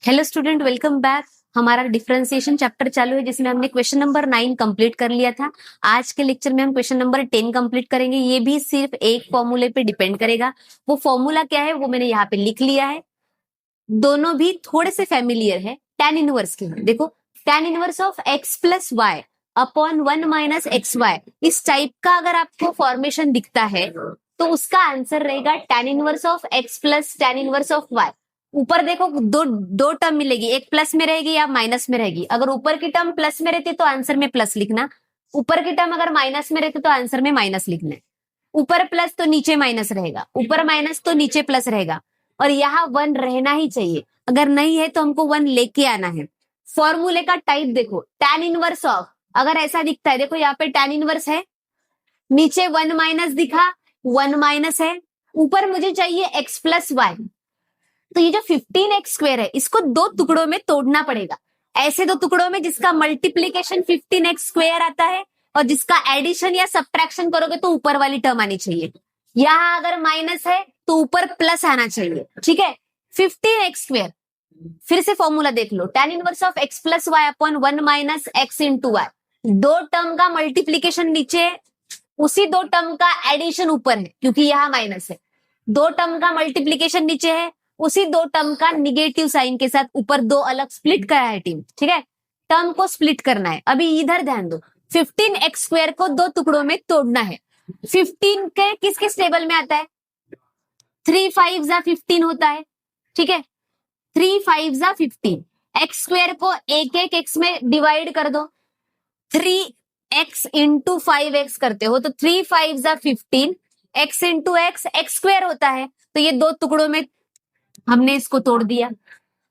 Hello student, welcome back. हमारा differentiation chapter चालू है जिसमें हमने क्वेश्चन नंबर 9 कंप्लीट कर लिया था। आज के लेक्चर में हम क्वेश्चन नंबर 10 कंप्लीट करेंगे। ये भी सिर्फ एक फॉर्मूले पे डिपेंड करेगा। वो फॉर्मूला क्या है वो मैंने यहाँ पे लिख लिया है। दोनों भी थोड़े से फैमिलियर है। tan इनवर्स के देखो, tan inverse of x plus Y upon 1 minus X Y, इस टाइप का अगर आपको फॉर्मेशन दिखता है तो उसका आंसर रहेगा tan inverse of x plus tan inverse of y। ऊपर देखो दो दो टर्म मिलेगी, एक प्लस में रहेगी या माइनस में रहेगी। अगर ऊपर की टर्म प्लस में रहती तो आंसर में प्लस लिखना, ऊपर की टर्म अगर माइनस में रहती तो आंसर में माइनस लिखना है। ऊपर प्लस तो नीचे माइनस रहेगा, ऊपर माइनस तो नीचे प्लस रहेगा, और यहाँ 1 रहना ही चाहिए। अगर नहीं है तो हमको 1 लेके आना है। फॉर्मूले का टाइप देखो, tan इनवर्स ऑफ, अगर ऐसा दिखता है, देखो यहाँ पे tan इनवर्स है, नीचे 1 माइनस दिखा, 1 माइनस है, ऊपर मुझे चाहिए x प्लस वाई। तो ये जो 15x स्क्वायर है इसको दो टुकड़ों में तोड़ना पड़ेगा। ऐसे दो टुकड़ों में जिसका मल्टीप्लीकेशन 15x स्क्वायर आता है और जिसका एडिशन या सब्ट्रैक्शन करोगे तो ऊपर वाली टर्म आनी चाहिए। यहां अगर माइनस है तो ऊपर प्लस आना चाहिए, ठीक है। 15x स्क्वायर, फिर से फॉर्मूला देख लो, tan inverse of x plus Y upon 1 minus x into Y. दो टर्म का मल्टीप्लीकेशन नीचे, उसी दो टर्म का एडिशन ऊपर है क्योंकि यहां माइनस है। दो टर्म का मल्टीप्लीकेशन नीचे है, उसी दो टर्म का निगेटिव साइन के साथ ऊपर दो अलग स्प्लिट करा है टीम, ठीक है। टर्म को स्प्लिट करना है। अभी इधर ध्यान दो, 15x स्क्वायर को दो टुकड़ों में तोड़ना है। 15 के किस किस टेबल में आता है? 3 5 जा 15 होता है, ठीक है। 3 5 जा 15। एक्स स्क्वायर को एक एक एक्स में डिवाइड कर दो, 3x इंटू 5x करते हो तो 3 5 जा 15, x इंटू एक्स स्क्वायर होता है। तो ये दो टुकड़ों में हमने इसको तोड़ दिया।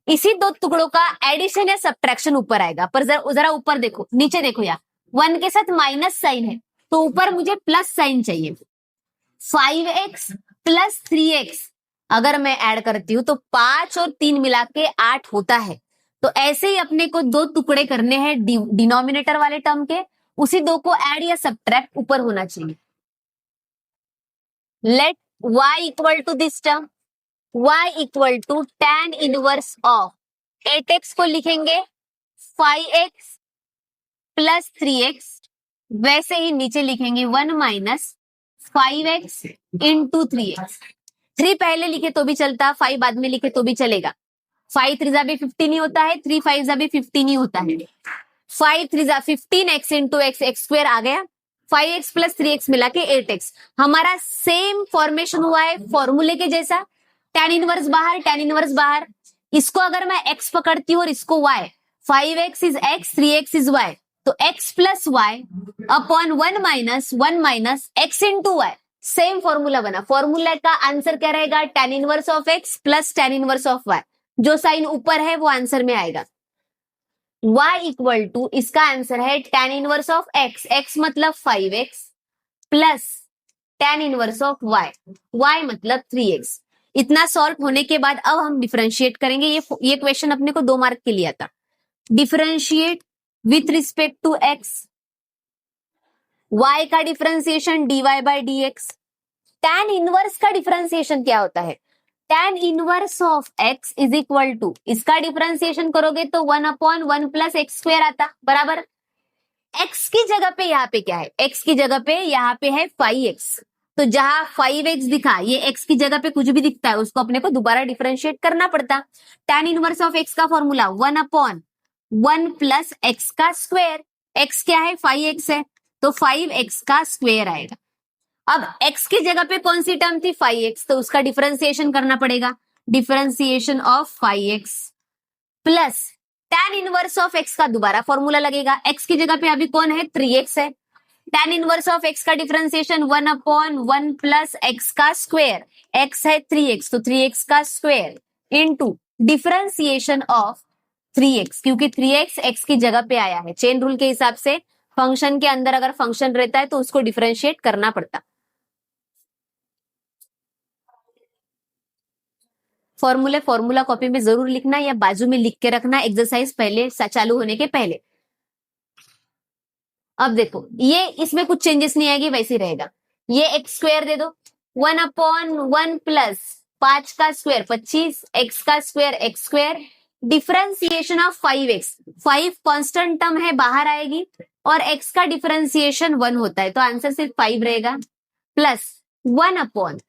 इसी दो टुकड़ों का एडिशन या सब्ट्रैक्शन ऊपर आएगा। पर जरा ऊपर देखो, नीचे देखो, यार 1 के साथ माइनस साइन है तो ऊपर मुझे प्लस साइन चाहिए। 5x प्लस 3x अगर मैं ऐड करती हूं तो 5 और 3 मिला के 8 होता है। तो ऐसे ही अपने को दो टुकड़े करने हैं डिनोमिनेटर वाले टर्म के, उसी दो को ऐड या सब्ट्रैक्ट ऊपर होना चाहिए। Let y equal to this term, y equal to tan inverse of 8x को लिखेंगे 5x प्लस 3x, वैसे ही नीचे लिखेंगे 1 माइनस 5x इंटू 3x। 3 पहले लिखे तो भी चलता, 5 बाद में लिखे तो भी चलेगा। 5 3 भी 15 ही होता है, 3 5 भी 15 ही होता है। 5 3 15, x इंटू एक्स स्क्वायर आ गया, 5x प्लस 3x मिला के 8x। हमारा सेम फॉर्मेशन हुआ है फॉर्मूले के जैसा। tan इनवर्स बाहर, tan इनवर्स बाहर। इसको अगर मैं x पकड़ती हूँ और इसको y, 5x is x, 3x is y, तो x plus Y upon 1 minus x into Y. Same formula बना। फॉर्मूला का आंसर क्या रहेगा? tan inverse of x plus tan inverse of y। जो साइन ऊपर है वो आंसर में आएगा। y इक्वल टू, इसका आंसर है tan inverse of x, x मतलब 5x plus tan inverse of y, y मतलब 3x। इतना सॉल्व होने के बाद अब हम डिफरेंशिएट करेंगे। ये क्वेश्चन अपने को 2 मार्क के लिए आता। Differentiate with respect to x, y का differentiation dy by dx। tan inverse का डिफरेंशिएशन क्या होता है? tan inverse of x is equal to, इसका डिफरेंशिएशन करोगे तो 1 अपॉन 1 प्लस एक्स स्क्वायर आता, बराबर। x की जगह पे यहाँ पे क्या है? x की जगह पे यहाँ पे है 5x, तो जहां 5x दिखा, ये x की जगह पे कुछ भी दिखता है उसको अपने को दोबारा डिफरेंशिएट करना पड़ता। tan इनवर्स ऑफ x का फॉर्मूला 1 अपॉन 1 प्लस एक्स का स्क्वायर। x क्या है? 5x है, तो 5x का स्क्वायर आएगा। अब x की जगह पे कौन सी टर्म थी? 5x, तो उसका डिफरेंशिएशन करना पड़ेगा। Differentiation of 5x plus tan inverse of x का दोबारा फॉर्मूला लगेगा। x की जगह पे अभी कौन है? 3x है। tan इनवर्स ऑफ x का डिफरेंशिएशन 1 अपॉन 1 प्लस एक्स का स्क्वायर। x है 3x, तो 3x का square into differentiation of 3x, क्योंकि 3x x की जगह पे आया है। चेन रूल के हिसाब से फंक्शन के अंदर अगर फंक्शन रहता है तो उसको डिफरेंशिएट करना पड़ता। फॉर्मूला कॉपी में जरूर लिखना या बाजू में लिख के रखना, एक्सरसाइज पहले चालू होने के पहले। अब देखो, ये इसमें कुछ चेंजेस नहीं आएगी, वैसे ही रहेगा। ये एक्स स्क्वायर दे दो, 1 अपॉन 1 प्लस 5 का स्क्वायर 25, एक्स का square x square differentiation of 5x, 5 constant term है, बाहर आएगी, और x का डिफरेंशिएशन 1 होता है, तो आंसर सिर्फ 5 रहेगा, प्लस 1 अपॉन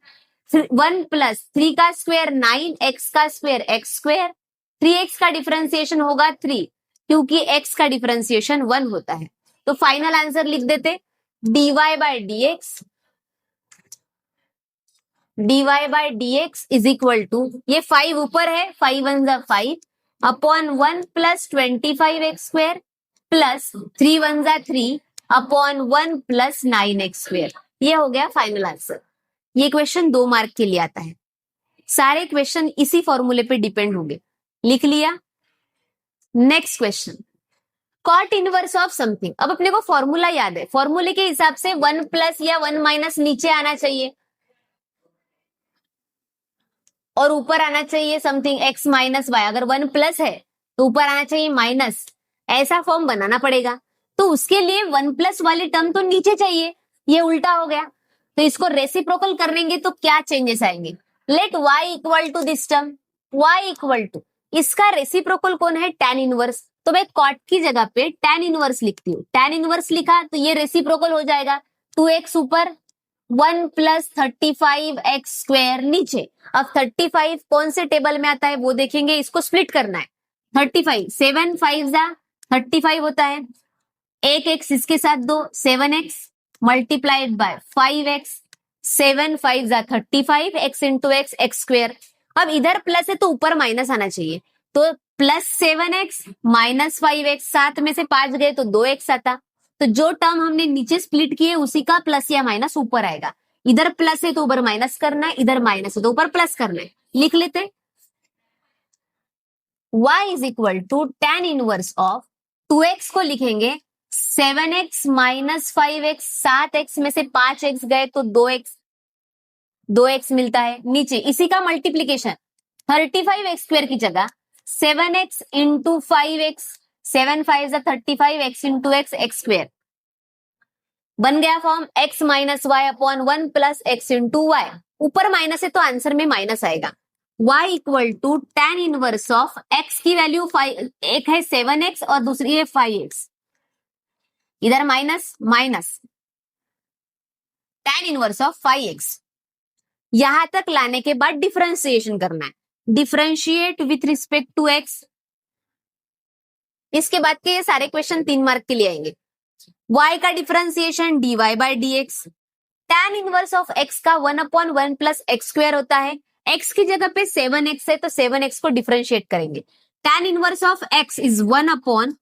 1 प्लस 3 का स्क्वायर 9, x का स्क्वायर x स्क्वायर, 3x का डिफरेंशिएशन होगा 3, क्योंकि x का डिफरेंशिएशन 1 होता है। तो फाइनल आंसर लिख देते dy bye dx is equal to, ये 5 ऊपर है, 5 1 जा 5 upon 1 plus 25x square plus 3 1 जा 3 अपॉन 1 प्लस 9x स्क्वायर। ये हो गया फाइनल आंसर। ये क्वेश्चन 2 मार्क के लिए आता है। सारे क्वेश्चन इसी फॉर्मूले पे डिपेंड होंगे। लिख लिया। Next question, cot inverse of something. अब अपने को फॉर्मूला याद है, फॉर्मूले के हिसाब से 1 प्लस या 1 माइनस नीचे आना चाहिए और ऊपर आना चाहिए समथिंग x माइनस वाई। अगर 1 प्लस है तो ऊपर आना चाहिए माइनस, ऐसा फॉर्म बनाना पड़ेगा। तो उसके लिए 1 प्लस वाली टर्म तो नीचे चाहिए, ये उल्टा हो गया। तो इसको रेसिप्रोकल करेंगे तो क्या चेंजेस आएंगे? Let y equal to this term, y equal to, इसका रेसिप्रोकल कौन है? tan inverse. तो मैं कॉट की जगह पे tan इनवर्स लिखती हूँ। tan इनवर्स लिखा तो ये रेसिप्रोकल हो जाएगा, 2x ऊपर 1 प्लस 35x स्क्वायर नीचे। अब 35 कौन से टेबल में आता है वो देखेंगे, इसको स्प्लिट करना है। 35 7 5 जा 35 होता है, एक x इसके साथ दो, 7x मल्टीप्लाइड बाय 5x, 7 5 जा 35, x into x x square. अब इधर प्लस है तो ऊपर माइनस आना चाहिए, तो प्लस 7x माइनस 5x, 7 में से 5 गए तो 2x आता। तो जो टर्म हमने नीचे स्प्लिट किए उसी का प्लस या माइनस ऊपर आएगा। इधर प्लस है तो ऊपर माइनस करना है, इधर माइनस है तो ऊपर प्लस करना है। लिख लेते, y is equal to tan inverse of 2x को लिखेंगे 7x माइनस 5x, 7x में से 5x गए तो 2x मिलता है। नीचे इसी का मल्टीप्लीकेशन 35x स्क्वायर की जगह 7x into 5x, 7 5 35, x into x x square बन गया form x minus y upon 1 plus x into y. ऊपर माइनस है तो आंसर में माइनस आएगा। y equal to tan inverse of x की वैल्यू 5, एक है 7x और दूसरी है 5x, इधर minus minus tan inverse of 5x। यहां तक लाने के बाद डिफरेंशिएशन करना है, differentiate with respect to x। इसके बाद के ये सारे क्वेश्चन 3 मार्क के लिए आएंगे। y का differentiation dy bye dx, tan inverse of x का 1 अपॉन 1 प्लस एक्स स्क्वायर होता है। x की जगह पे 7x है तो 7x को डिफरेंशिएट करेंगे। tan inverse of x is 1 upon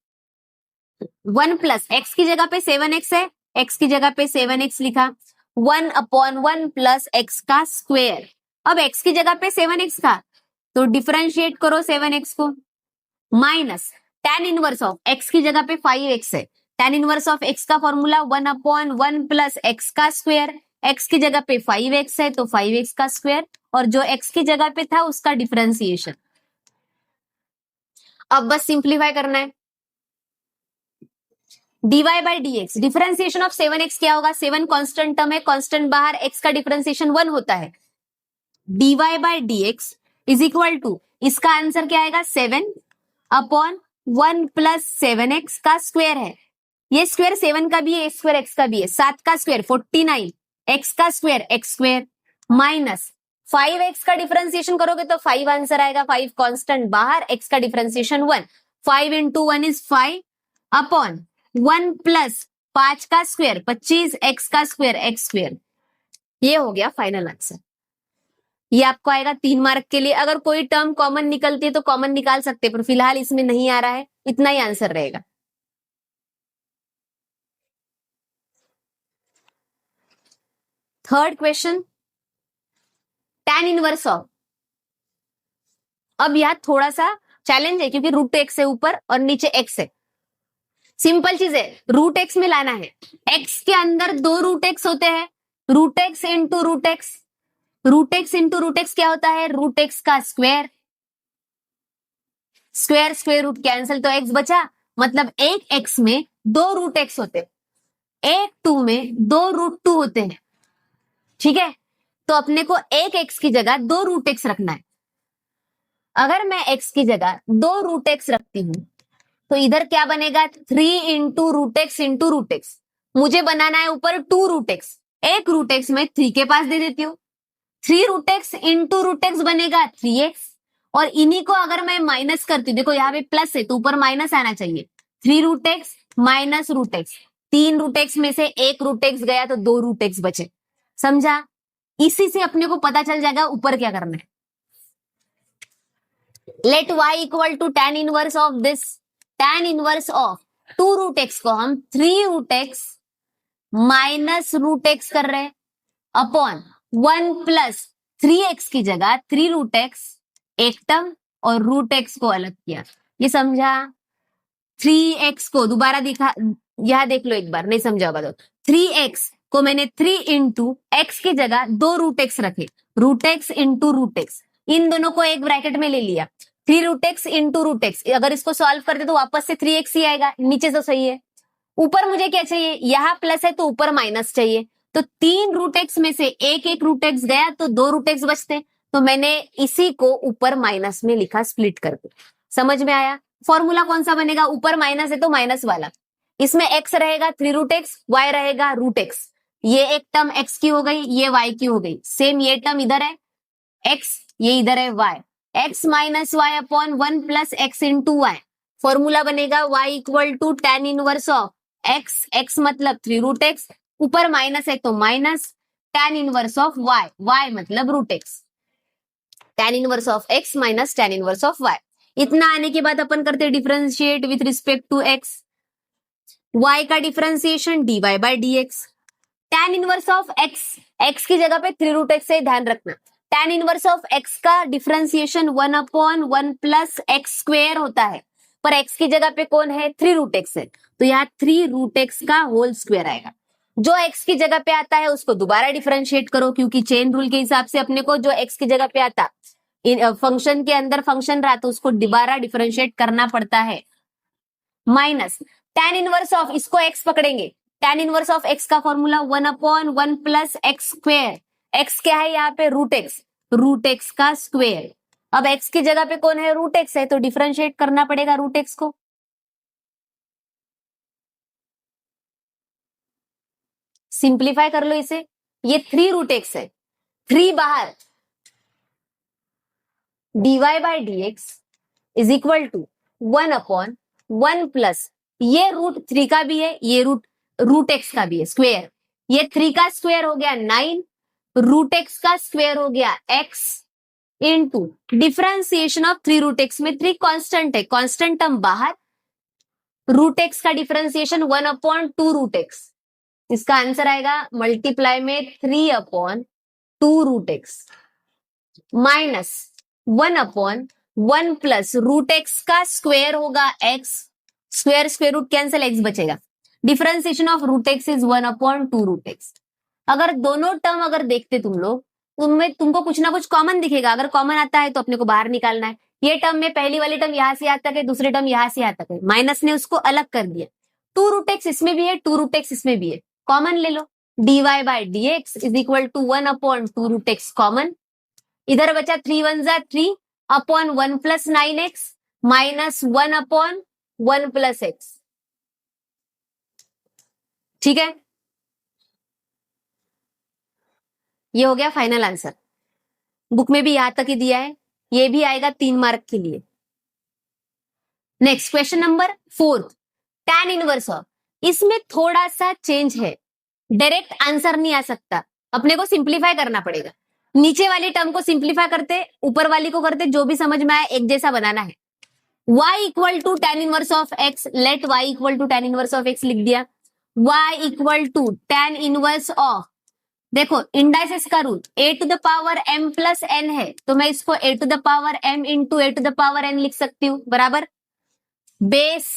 1 plus x की जगह पे 7x है, x की जगह पे 7x लिखा, 1 अपॉन 1 प्लस x का स्क्वायर। अब x की जगह पे 7x का तो डिफरेंशिएट करो 7x को, minus tan inverse of x की जगह पे 5x है, tan इनवर्स ऑफ x का फॉर्मूला 1 अपॉन 1 प्लस x का स्क्वायर, x की जगह पे 5x है तो 5x का स्क्वायर, और जो x की जगह पे था उसका डिफरेंशिएशन। अब बस सिंप्लीफाई करना है। dy bye dx, differentiation of 7x क्या होगा? 7 कांस्टेंट टर्म है, कांस्टेंट बाहर, x का डिफरेंशिएशन 1 होता है। dy bye dx is equal to, इसका आंसर क्या आएगा? 7 अपॉन 1 प्लस 7x का स्क्वायर है, ये स्क्वायर 7 का भी है, स्क्वायर x का भी है, 7 का स्क्वायर 49, x का square x square, minus 5x का डिफरेंशिएशन करोगे तो 5 आंसर आएगा, 5 कांस्टेंट बाहर, x का differentiation 1, 5 into 1 is 5 upon 1 plus 5 का स्क्वायर 25, x का स्क्वायर x स्क्वायर। ये हो गया फाइनल आंसर। ये आपको आएगा 3 मार्क के लिए। अगर कोई टर्म कॉमन निकलती है तो कॉमन निकाल सकते हैं, पर फिलहाल इसमें नहीं आ रहा है, इतना ही आंसर रहेगा। Third question, tan inverse of. अब यह थोड़ा सा चैलेंज है क्योंकि रूट एक्स है ऊपर और नीचे x है। सिंपल चीज है, रूट एक्स में लाना है। x के अंदर 2 रूट एक्स होते हैं, root x into root x, root x into root x क्या होता है? रूट एक्स का square, square square root cancel तो x बचा, मतलब एक x में 2 रूट एक्स होते हैं, एक 2 में 2 रूट 2 होते हैं। ठीक है, तो अपने को एक x की जगह 2 रूट एक्स रखना है। अगर मैं x की जगह 2√x रखती हूं तो इधर क्या बनेगा, 3 into root x into root x. मुझे बनाना है ऊपर 2√x, एक रूट एक्स मैं 3 के पास दे देती हूँ, 3√x इंटू रूट एक्स बनेगा 3x। और इन्हीं को अगर मैं माइनस करती हूँ, देखो यहाँ पे प्लस है तो ऊपर माइनस आना चाहिए, 3√x minus root x, 3√x में से एक रूट एक्स गया तो 2√x बचे। समझा? इसी से अपने को पता चल जाएगा ऊपर क्या करना है। Let y equal to tan inverse of this, tan inverse of 2√x को हम 3√x माइनस रूट एक्स कर रहे हैं अपॉन 1 प्लस 3x की जगह 3√x एक टर्म और रूट एक्स को अलग किया। ये समझा? 3x को दोबारा दिखा, यहां देख लो एक बार, नहीं समझा होगा तो 3x को मैंने 3 इंटू एक्स की जगह 2√x रखे, root x into root x, इन दोनों को एक ब्रैकेट में ले लिया, 3√x इंटू रूट एक्स। अगर इसको सॉल्व करते तो वापस से 3x ही आएगा, नीचे तो सही है। ऊपर मुझे क्या चाहिए, यहाँ प्लस है तो ऊपर माइनस चाहिए, तो 3√x में से एक एक रूट एक्स गया तो 2√x बचते, तो मैंने इसी को ऊपर माइनस में लिखा स्प्लिट करके। समझ में आया? फॉर्मूला कौन सा बनेगा, ऊपर माइनस है तो माइनस वाला, इसमें x रहेगा 3√x, y रहेगा रूट एक्स, ये एक टर्म x की हो गई, ये y की हो गई, सेम ये टर्म इधर है x, ये इधर है y, x minus y upon 1 plus x into y. Formula बनेगा y equal to tan inverse of x, x मतलब 3√x, ऊपर माइनस है तो minus tan inverse of y, y मतलब root x, tan inverse of x minus tan inverse of y। इतना आने के बाद अपन करते differentiate with respect to x, y का differentiation dy bye dx, tan inverse of x, x की जगह पे 3√x से ध्यान रखना, tan इनवर्स ऑफ x का differentiation 1 upon 1 plus x square होता है, पर x की जगह पे कौन है, 3√x है, तो यहाँ 3√x का होल स्क्वेयर आएगा। जो x की जगह पे आता है उसको दोबारा डिफरेंशिएट करो, क्योंकि चेन रूल के हिसाब से अपने को जो x की जगह पे आता फंक्शन के अंदर फंक्शन रहा तो उसको दोबारा डिफरेंशिएट करना पड़ता है। माइनस tan इनवर्स ऑफ, इसको x पकड़ेंगे, tan इनवर्स ऑफ x का formula 1 upon 1 plus x square, x क्या है यहाँ पे, रूट एक्स का स्क्वेयर। अब x की जगह पे कौन है, रूट एक्स है, तो डिफरेंशिएट करना पड़ेगा रूट एक्स को। सिंप्लीफाई कर लो इसे, ये 3√x है, 3 बाहर, dy bye dx is equal to 1 upon 1 plus, ये रूट 3 का भी है, ये रूट एक्स का भी है स्क्वेयर, ये 3 का स्क्वेयर हो गया 9, रूट एक्स का स्क्वेयर हो गया x into differentiation of 3√x में 3 कांस्टेंट है, कांस्टेंट टर्म बाहर, रूट एक्स का डिफरेंशिएशन 1 अपॉन 2√x, इसका आंसर आएगा मल्टीप्लाई में 3 upon 2√x minus 1 upon 1 plus root x का स्क्वेयर होगा x, square square root cancel, x बचेगा, differentiation of root x is 1 upon 2√x। अगर दोनों टर्म अगर देखते तुम लोग, उनमें तुमको कुछ ना कुछ कॉमन दिखेगा, अगर कॉमन आता है तो अपने को बाहर निकालना है। ये टर्म में पहली वाली टर्म यहां से यहां तक है, दूसरी टर्म यहां से यहां तक है, माइनस ने उसको अलग कर दिया, 2√x इसमें भी है, 2√x इसमें भी है, कॉमन ले लो, dy bye dx is equal to 1 upon 2√x common, इधर बचा 3 1 जा 3 upon 1 plus 9x minus 1 upon 1 plus x. ठीक है, ये हो गया फाइनल आंसर, बुक में भी यहां तक ही दिया है, ये भी आएगा 3 मार्क के लिए। Next question number 4, tan inverse of, इसमें थोड़ा सा चेंज है, डायरेक्ट आंसर नहीं आ सकता, अपने को सिंप्लीफाई करना पड़ेगा, नीचे वाली टर्म को सिंप्लीफाई करते, ऊपर वाली को करते, जो भी समझ में आए एक जैसा बनाना है। y equal to tan inverse of x, let y equal to tan inverse of x लिख दिया, y equal to tan inverse of, देखो इंडाइसेस का rule a to the power m plus n है, तो मैं इसको a to the power m into a to the power n लिख सकती हूँ, बराबर, बेस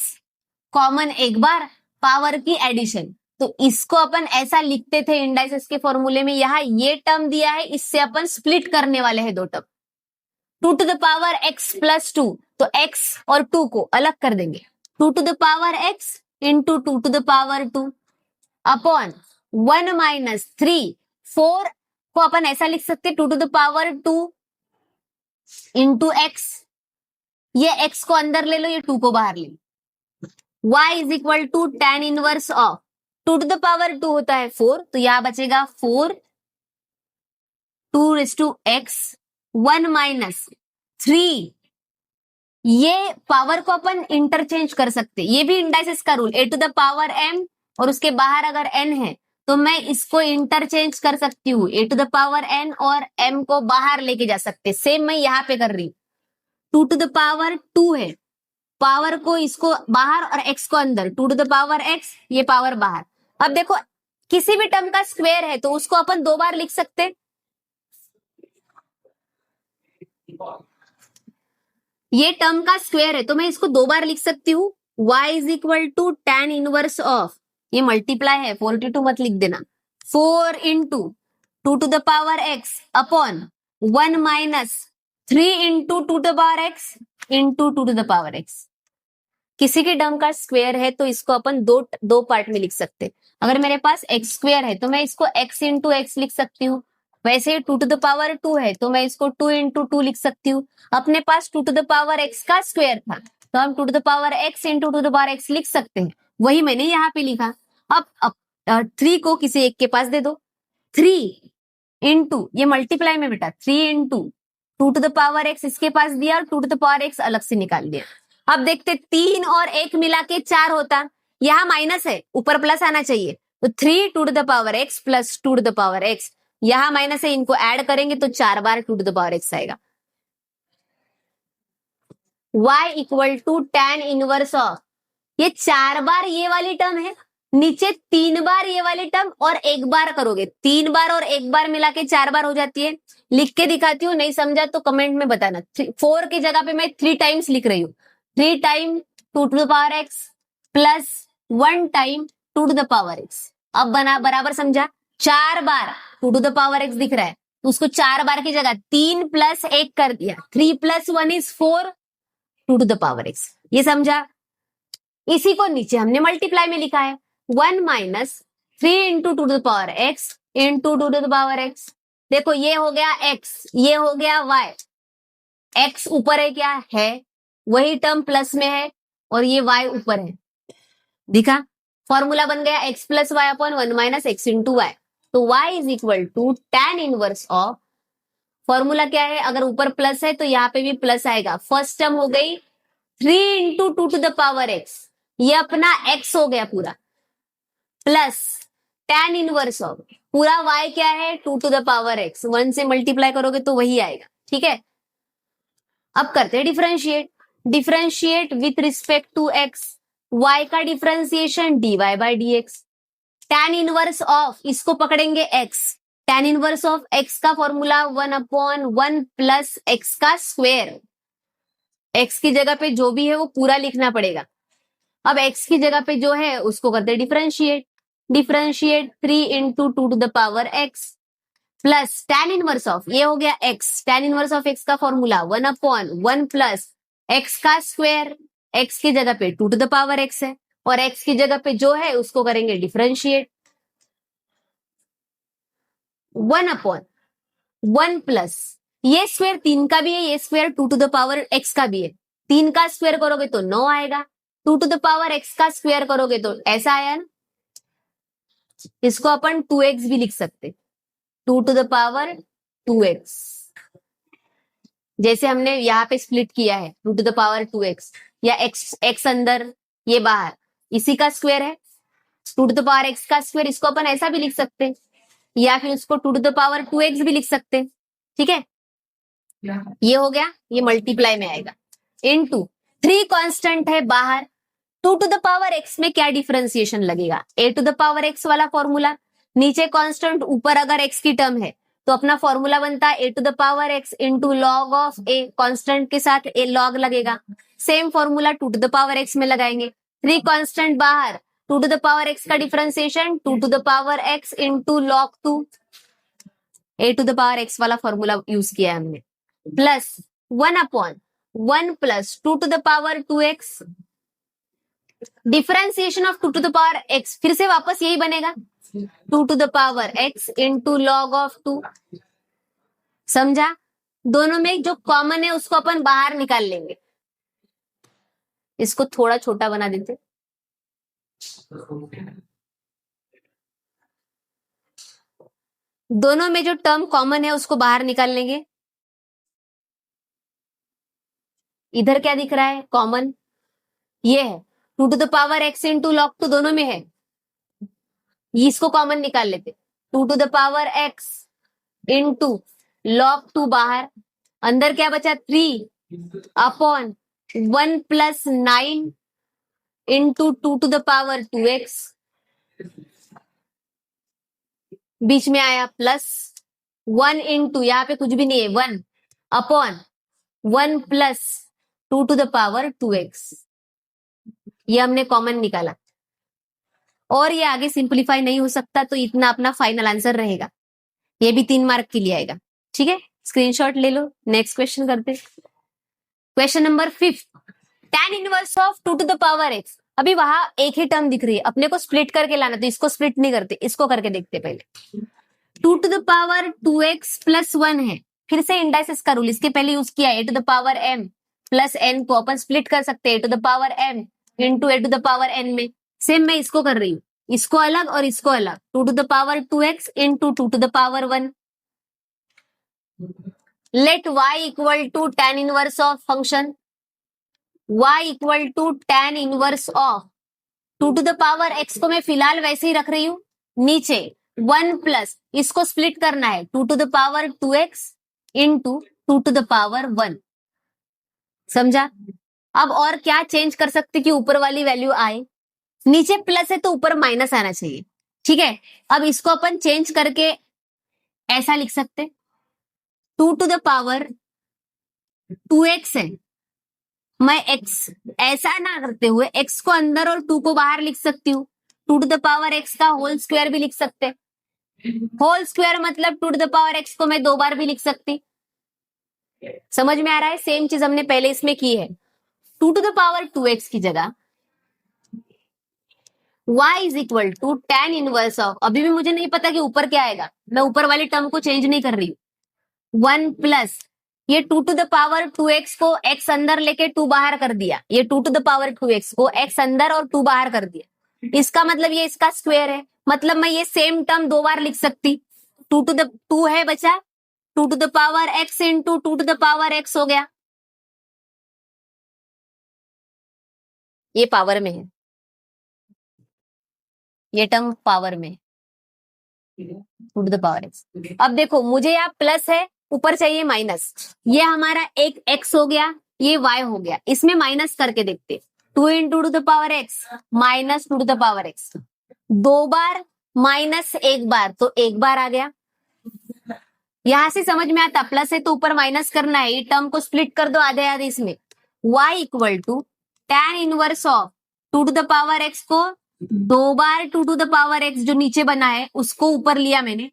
कॉमन एक बार, पावर की एडिशन, तो इसको अपन ऐसा लिखते थे इंडाइसेस के फॉर्मूले में, यहाँ ये टर्म दिया है, इससे अपन स्प्लिट करने वाले हैं दो term, 2 to the power x plus 2, तो x और 2 को अलग कर देंगे, 2 to the power x into 2 to the power 2 upon 1 minus 3, 4 को अपन ऐसा लिख सकते 2 to the power 2 into x ये x को अंदर ले लो, ये 2 को बाहर ले लो। y is equal to tan inverse of 2 to the power 2 होता है 4, तो यहां बचेगा 4 2x 1 माइनस 3। ये पावर को अपन इंटरचेंज कर सकते, ये भी इंडाइसिस का rule, a to the power m और उसके बाहर अगर n है तो मैं इसको इंटरचेंज कर सकती हूँ, a to the power n और m को बाहर लेके जा सकते। सेम मैं यहाँ पे कर रही हूँ, 2 टू द पावर 2 है, पावर को इसको बाहर और x को अंदर, 2 टू द पावर x, ये पावर बाहर। अब देखो किसी भी टर्म का स्क्वायर है तो उसको अपन 2 बार लिख सकते, ये टर्म का स्क्वायर है तो मैं इसको 2 बार लिख सकती हूँ, y is equal to tan inverse of, ये मल्टीप्लाई है 42 मत लिख देना, 4 into 2 to the power x upon 1 minus 3 into 2 to the power x into 2 to the power x। किसी के टर्म का स्क्वायर है तो इसको अपन दो पार्ट में लिख सकते। अगर मेरे पास एक्स स्क्वायर है तो मैं इसको x इंटू एक्स लिख सकती हूँ, वैसे 2 टू द पावर 2 है तो मैं इसको 2 इंटू 2 लिख सकती हूँ। अपने पास 2 टू द पावर x का स्क्वायर था तो हम 2 to the power x into 2 to the power x लिख सकते हैं, वही मैंने यहाँ पे लिखा। अब 3 को किसी एक के पास दे दो, 3 इंटू, ये मल्टीप्लाई में बेटा, 3 into 2 to the power x इसके पास दिया और 2 टू द पावर x अलग से निकाल दिया। अब देखते 3 और 1 मिला के 4 होता, यहाँ माइनस है ऊपर प्लस आना चाहिए, तो 3 2 to the power x plus 2 to the power x, यहाँ माइनस है, इनको ऐड करेंगे तो 4 बार 2 टू द पावर x आएगा। y equal to tan inverse of, ये 4 बार ये वाली टर्म है, नीचे 3 बार ये वाली टर्म और 1 बार करोगे, 3 बार और 1 बार मिला के 4 बार हो जाती है। लिख के दिखाती हूँ, नहीं समझा तो कमेंट में बताना। 4 की जगह पे मैं 3 टाइम्स लिख रही हूँ, 3 time 2 to the power x plus 1 time 2 to the power x। अब बना बराबर समझा, 4 बार 2 टू द पावर x दिख रहा है तो उसको 4 बार की जगह 3 प्लस 1 कर दिया, 3 plus 1 is 4 2 to the power x, ये समझा। इसी को नीचे हमने मल्टीप्लाई में लिखा है, 1 minus 3 into 2 to the power x into 2 to the power x। देखो ये हो गया x, ये हो गया y, x ऊपर है क्या है, वही टर्म प्लस में है और ये y ऊपर है, दिखा, फॉर्मूला बन गया x plus Y upon 1 minus x into y. तो y is equal to tan inverse of, formula क्या है, अगर ऊपर प्लस है तो यहाँ पे भी प्लस आएगा, फर्स्ट टर्म हो गई 3 into 2 to the power x, ये अपना x हो गया पूरा, प्लस tan इनवर्स ऑफ पूरा y क्या है 2 टू द पावर x, 1 से मल्टीप्लाई करोगे तो वही आएगा, ठीक है। अब करते हैं differentiate, differentiate with respect to x, y का differentiation dy by dx, tan inverse of, इसको पकड़ेंगे x, tan inverse of x का फॉर्मूला 1 अपॉन 1 प्लस x का स्क्वायर, x की जगह पे जो भी है वो पूरा लिखना पड़ेगा। अब x की जगह पे जो है उसको करते हैं differentiate, differentiate 3 into 2 to the power x plus tan inverse of, ये हो गया x, tan inverse of x का फॉर्मूला 1 अपॉन 1 प्लस x का स्क्वायर, x की जगह पे 2 टू द पावर x है और x की जगह पे जो है उसको करेंगे डिफरेंशिएट, 1 अपॉन 1 प्लस, ये स्क्वायर 3 का भी है, ये square 2 to the power x का भी है, 3 का स्क्वायर करोगे तो 9 आएगा, 2 टू द पावर x का स्क्वायर करोगे तो ऐसा आया ना, इसको अपन 2x भी लिख सकते, 2 टू द पावर 2x, जैसे हमने यहाँ पे स्प्लिट किया है 2 टू द पावर 2x, या x अंदर ये बाहर, इसी का स्क्वायर है 2 टू द पावर x का स्क्वायर, इसको अपन ऐसा भी लिख सकते हैं या फिर उसको 2 टू द पावर 2x भी लिख सकते हैं, ठीक है। ये हो गया, ये मल्टीप्लाई में आएगा, इनटू 3 कांस्टेंट है बाहर, 2 टू द पावर x में क्या डिफरेंशिएशन लगेगा, a to the power x वाला फॉर्मूला, नीचे कांस्टेंट ऊपर अगर x की टर्म है तो अपना फॉर्मूला बनता है a to the power x into log of a, constant के साथ a लॉग लगेगा, same formula 2 to the power x में लगाएंगे, 3 कांस्टेंट बाहर, 2 टू द पावर x का differentiation 2 to the power x into log 2, a to the power x वाला formula use किया है हमने, plus 1 upon 1 plus 2 to the power 2x, differentiation of 2 to the power x, फिर से वापस यही बनेगा 2 to the power x into log of 2, समझा। दोनों में जो कॉमन है उसको अपन बाहर निकाल लेंगे, इसको थोड़ा छोटा बना देते, दोनों में जो टर्म कॉमन है उसको बाहर निकाल लेंगे। इधर क्या दिख रहा है कॉमन, ये है 2 to the power x into log 2, दोनों में है, इसको कॉमन निकाल लेते, 2 to the power x into log 2 बाहर, अंदर क्या बचा 3 upon 1 plus 9 into 2 to the power 2x, बीच में आया प्लस 1 इंटू, यहाँ पे कुछ भी नहीं है 1 upon 1 plus 2 to the power 2x, ये हमने कॉमन निकाला। और ये आगे सिंपलीफाई नहीं हो सकता, तो इतना अपना फाइनल आंसर रहेगा, ये भी 3 मार्क के लिए आएगा। ठीक है, स्क्रीनशॉट ले लो। नेक्स्ट क्वेश्चन करते, question number 5, tan inverse of 2 to the power x। अभी वहां एक ही टर्म दिख रही है, अपने को स्प्लिट करके लाना, तो इसको स्प्लिट नहीं करते, इसको करके देखते पहले। 2 to the power 2x plus 1 है, फिर से इंडाइसेस का रूल इसके पहले यूज किया, a to the power m plus n को अपन स्प्लिट कर सकते हैं a to the power m into a to the power n में। सेम मैं इसको कर रही हूँ, इसको अलग और इसको अलग, 2 to the power 2x into 2 to the power 1। Let y equal to tan inverse of function, y equal to tan inverse of 2 to the power x को मैं फिलहाल वैसे ही रख रही हूँ, नीचे 1 प्लस इसको स्प्लिट करना है 2 to the power 2x into 2 to the power 1। समझा? अब और क्या चेंज कर सकते कि ऊपर वाली वैल्यू आए, नीचे प्लस है तो ऊपर माइनस आना चाहिए। ठीक है, अब इसको अपन चेंज करके ऐसा लिख सकते, 2 टू द पावर 2x है, मैं x ऐसा ना करते हुए x को अंदर और 2 को बाहर लिख सकती हूँ, 2 टू द पावर x का होल स्क्वायर भी लिख सकते, होल स्क्वायर मतलब 2 टू द पावर x को मैं 2 बार भी लिख सकती। समझ में आ रहा है? सेम चीज हमने पहले इसमें की है, 2 टू द पावर 2x की जगह y is equal to tan inverse of, अभी भी मुझे नहीं पता कि ऊपर क्या आएगा, मैं ऊपर वाली टर्म को चेंज नहीं कर रही हूँ, 1 प्लस ये 2 टू द पावर 2x को x अंदर लेके 2 बाहर कर दिया, ये 2 टू द पावर 2x को x अंदर और 2 बाहर कर दिया, इसका मतलब ये इसका स्क्वायर है, मतलब मैं ये सेम टर्म 2 बार लिख सकती, 2 टू द 2 है बचा, 2 to the power x into 2 to the power x हो गया, ये पावर में है, ये टर्म पावर में 2 टू द पावर x। अब देखो मुझे यहाँ प्लस है, ऊपर चाहिए माइनस, ये हमारा एक x हो गया, ये y हो गया, इसमें माइनस करके देखते, 2 into 2 to the power x minus 2 to the power x, 2 बार माइनस 1 बार, तो 1 बार आ गया। यहां से समझ में आता, प्लस है तो ऊपर माइनस करना है, ये टर्म को स्प्लिट कर दो आधे आधे इसमें, y equal to tan inverse of 2 to the power x को 2 बार 2 टू द पावर x जो नीचे बना है उसको ऊपर लिया मैंने,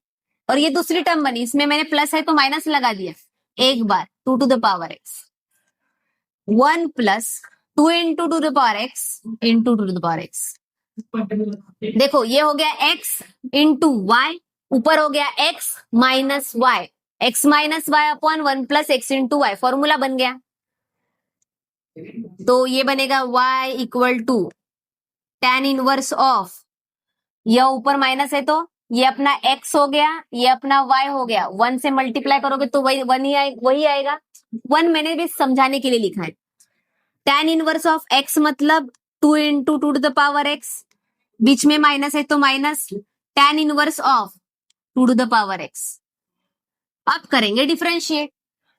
और ये दूसरी टर्म बनी, इसमें मैंने प्लस है तो माइनस लगा दिया, 1 बार 2 to the power x, 1 plus 2 into 2 to the power x into 2 to the power x। देखो ये हो गया x इंटू वाई, ऊपर हो गया x minus y, x minus y upon 1 plus x into y, formula बन गया। तो ये बनेगा y equal to tan inverse of, यह ऊपर माइनस है तो ये अपना x हो गया, ये अपना y हो गया, 1 से मल्टीप्लाई करोगे तो वही वही आएगा, 1 मैंने भी समझाने के लिए लिखा है। tan इनवर्स ऑफ x मतलब 2 into 2 to the power x, बीच में माइनस है तो minus, tan inverse of 2 to the power x। अब करेंगे differentiate,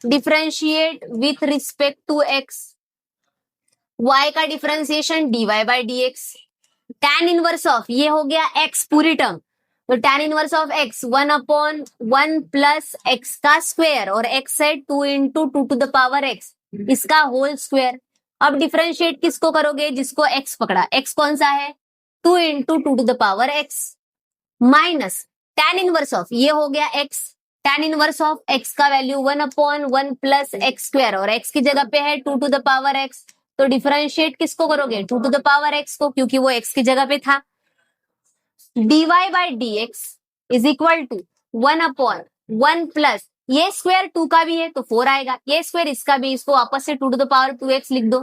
differentiate with respect to x, y का differentiation dy by dx, tan inverse of ये हो गया x पूरी टर्म, तो tan inverse of x 1 upon 1 plus x का square, और x है 2 into 2 to the power x, इसका होल स्क्वायर। अब डिफरेंशिएट किसको करोगे, जिसको x पकड़ा, x कौन सा है 2 into 2 to the power x, minus tan inverse of ये हो गया x, tan inverse of x का value 1 upon 1 plus x square, और x की जगह पे है 2 टू द पावर x, तो डिफरेंशिएट किसको करोगे 2 टू द पावर x को, क्योंकि वो x की जगह पे था। dy by dx is equal to 1 upon 1 plus ये स्क्वायर 2 का भी है तो 4 आएगा, ये स्क्वायर इसका भी, इसको वापस से 2 टू द पावर 2x लिख दो,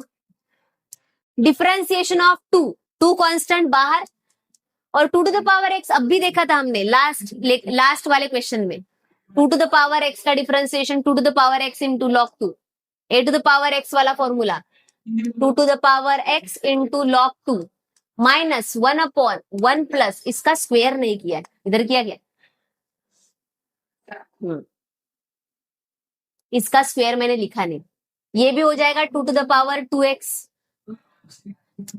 डिफरेंशिएशन ऑफ टू कांस्टेंट बाहर, और 2 टू द पावर एक्स अब भी देखा था हमने लास्ट वाले क्वेश्चन में। 2 टू द पावर एक्स का differentiation 2 to the power x into log 2, a to the power x वाला formula 2 to the power x into log 2 minus 1/1 plus इसका स्क्वायर नहीं किया, इधर किया गया, इसका स्क्वायर मैंने लिखा नहीं, ये भी हो जाएगा 2 to the power 2x।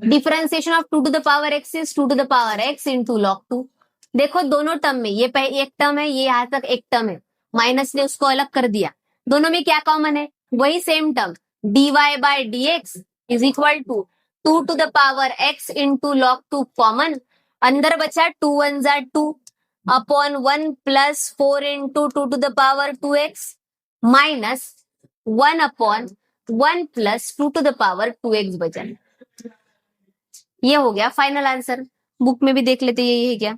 Differentiation of 2 to the power x is 2 to the power x into log 2। देखो दोनों टर्म में ये एक टर्म है, ये यहां तक एक टर्म है, माइनस ने उसको अलग कर दिया, दोनों में क्या कॉमन है, वही same term dy bye dx is equal to 2 to the power x into log 2 common, अंदर बचा 2 1 जा 2 upon 1 plus 4 into 2 to the power 2x minus 1/1 plus 2 to the power 2x बचा। ये हो गया फाइनल आंसर। बुक में भी देख लेते यही है क्या,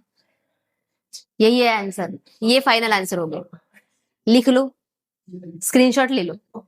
यही है आंसर, ये फाइनल आंसर हो गया। लिख लो, स्क्रीनशॉट ले लो।